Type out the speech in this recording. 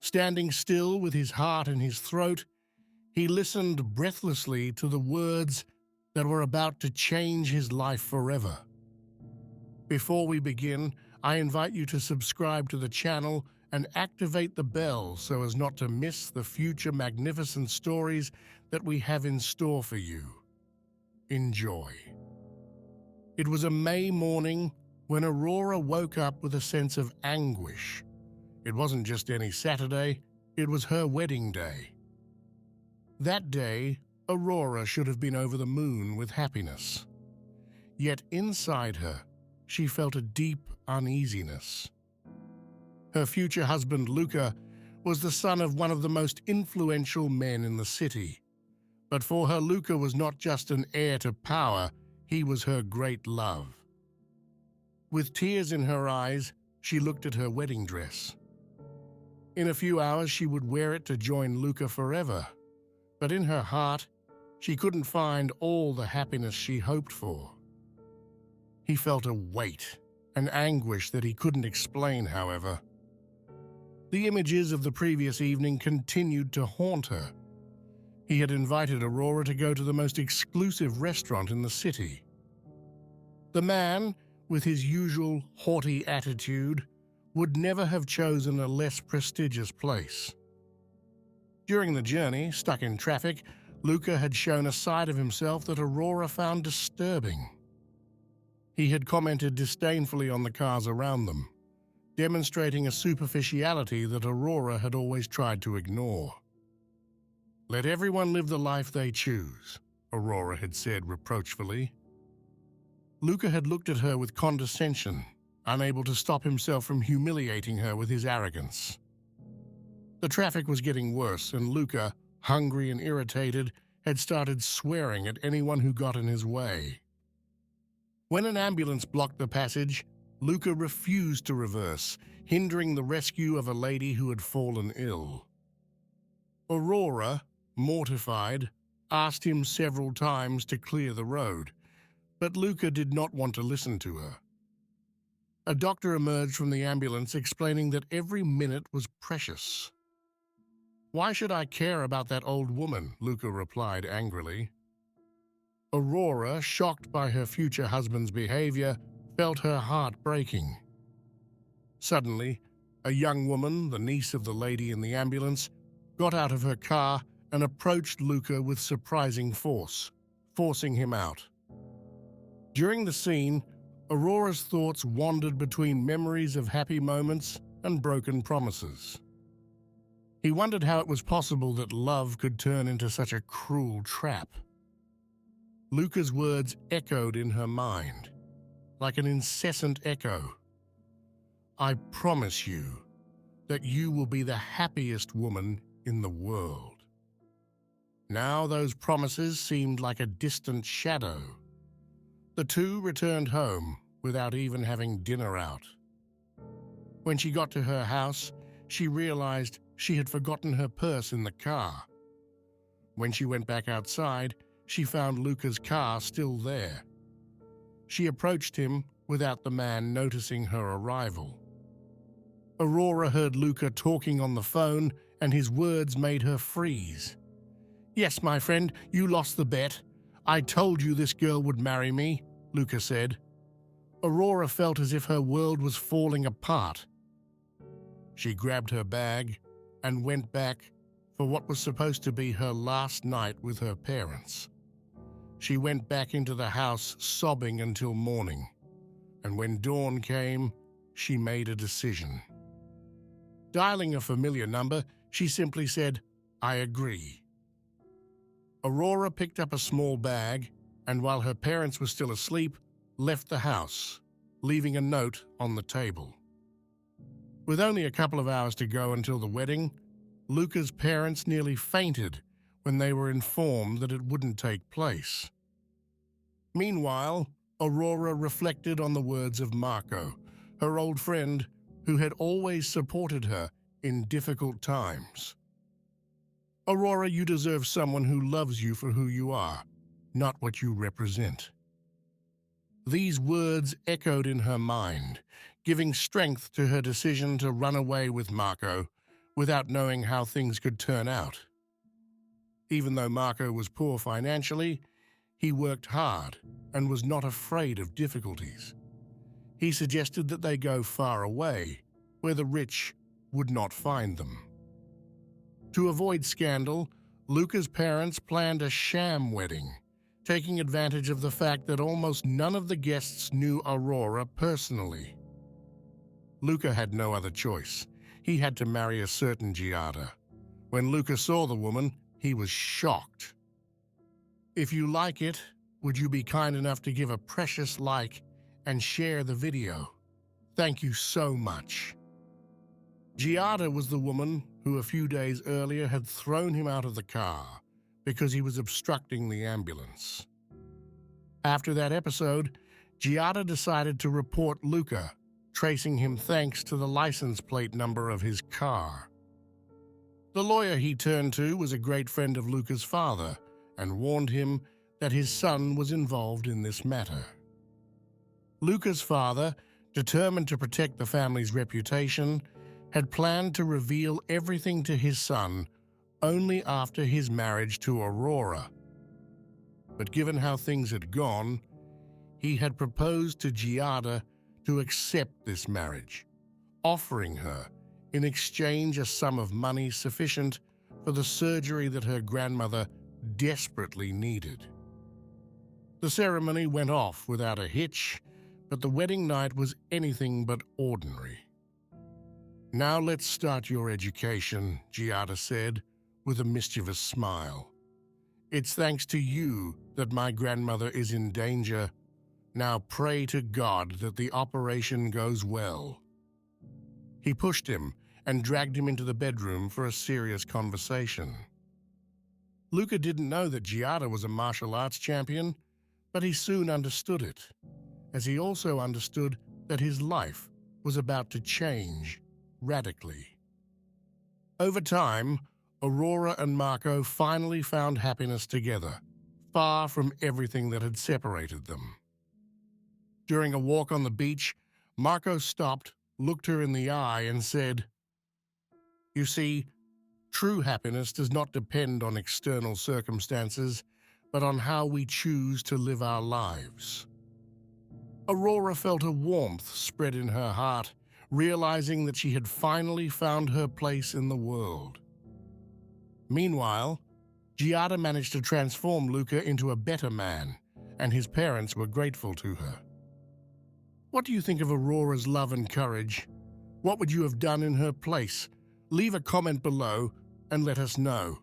Standing still with his heart in his throat, he listened breathlessly to the words that were about to change his life forever. Before we begin, I invite you to subscribe to the channel and activate the bell so as not to miss the future magnificent stories that we have in store for you. Enjoy. It was a May morning when Aurora woke up with a sense of anguish. It wasn't just any Saturday, it was her wedding day. That day, Aurora should have been over the moon with happiness. Yet inside her, she felt a deep uneasiness. Her future husband, Luca, was the son of one of the most influential men in the city. But for her, Luca was not just an heir to power, he was her great love. With tears in her eyes, she looked at her wedding dress. In a few hours, she would wear it to join Luca forever. But in her heart, she couldn't find all the happiness she hoped for. He felt a weight, an anguish that he couldn't explain, however. The images of the previous evening continued to haunt her. He had invited Aurora to go to the most exclusive restaurant in the city. The man, with his usual haughty attitude, would never have chosen a less prestigious place. During the journey, stuck in traffic, Luca had shown a side of himself that Aurora found disturbing. He had commented disdainfully on the cars around them, demonstrating a superficiality that Aurora had always tried to ignore. "Let everyone live the life they choose," Aurora had said reproachfully. Luca had looked at her with condescension, unable to stop himself from humiliating her with his arrogance. The traffic was getting worse, and Luca, hungry and irritated, had started swearing at anyone who got in his way. When an ambulance blocked the passage, Luca refused to reverse, hindering the rescue of a lady who had fallen ill. Aurora, mortified, asked him several times to clear the road, but Luca did not want to listen to her. A doctor emerged from the ambulance explaining that every minute was precious. "Why should I care about that old woman?" Luca replied angrily. Aurora, shocked by her future husband's behavior, felt her heart breaking. Suddenly, a young woman, the niece of the lady in the ambulance, got out of her car and approached Luca with surprising force, forcing him out. During the scene, Aurora's thoughts wandered between memories of happy moments and broken promises. He wondered how it was possible that love could turn into such a cruel trap. Luca's words echoed in her mind, like an incessant echo. "I promise you that you will be the happiest woman in the world." Now those promises seemed like a distant shadow. The two returned home without even having dinner out. When she got to her house, she realized she had forgotten her purse in the car. When she went back outside, she found Luca's car still there. She approached him without the man noticing her arrival. Aurora heard Luca talking on the phone, and his words made her freeze. "Yes, my friend, you lost the bet. I told you this girl would marry me," Luca said. Aurora felt as if her world was falling apart. She grabbed her bag and went back for what was supposed to be her last night with her parents. She went back into the house sobbing until morning, and when dawn came, she made a decision. Dialing a familiar number, she simply said, "I agree." Aurora picked up a small bag, and while her parents were still asleep, left the house, leaving a note on the table. With only a couple of hours to go until the wedding, Luca's parents nearly fainted when they were informed that it wouldn't take place. Meanwhile, Aurora reflected on the words of Marco, her old friend who had always supported her in difficult times. "Aurora, you deserve someone who loves you for who you are, not what you represent." These words echoed in her mind, giving strength to her decision to run away with Marco, without knowing how things could turn out. Even though Marco was poor financially, he worked hard and was not afraid of difficulties. He suggested that they go far away, where the rich would not find them. To avoid scandal, Luca's parents planned a sham wedding, taking advantage of the fact that almost none of the guests knew Aurora personally. Luca had no other choice. He had to marry a certain Giada. When Luca saw the woman, he was shocked. If you like it, would you be kind enough to give a precious like and share the video? Thank you so much. Giada was the woman who a few days earlier had thrown him out of the car because he was obstructing the ambulance. After that episode, Giada decided to report Luca, tracing him thanks to the license plate number of his car. The lawyer he turned to was a great friend of Luca's father and warned him that his son was involved in this matter. Luca's father, determined to protect the family's reputation, had planned to reveal everything to his son only after his marriage to Aurora. But given how things had gone, he had proposed to Giada to accept this marriage, offering her in exchange a sum of money sufficient for the surgery that her grandmother desperately needed. The ceremony went off without a hitch, but the wedding night was anything but ordinary. "Now let's start your education," Giada said, with a mischievous smile. "It's thanks to you that my grandmother is in danger. Now pray to God that the operation goes well." He pushed him and dragged him into the bedroom for a serious conversation. Luca didn't know that Giada was a martial arts champion, but he soon understood it, as he also understood that his life was about to change radically. Over time, Aurora and Marco finally found happiness together, far from everything that had separated them. During a walk on the beach, Marco stopped, looked her in the eye, and said, "You see, true happiness does not depend on external circumstances, but on how we choose to live our lives." Aurora felt a warmth spread in her heart, realizing that she had finally found her place in the world. Meanwhile, Giada managed to transform Luca into a better man, and his parents were grateful to her. What do you think of Aurora's love and courage? What would you have done in her place? Leave a comment below and let us know.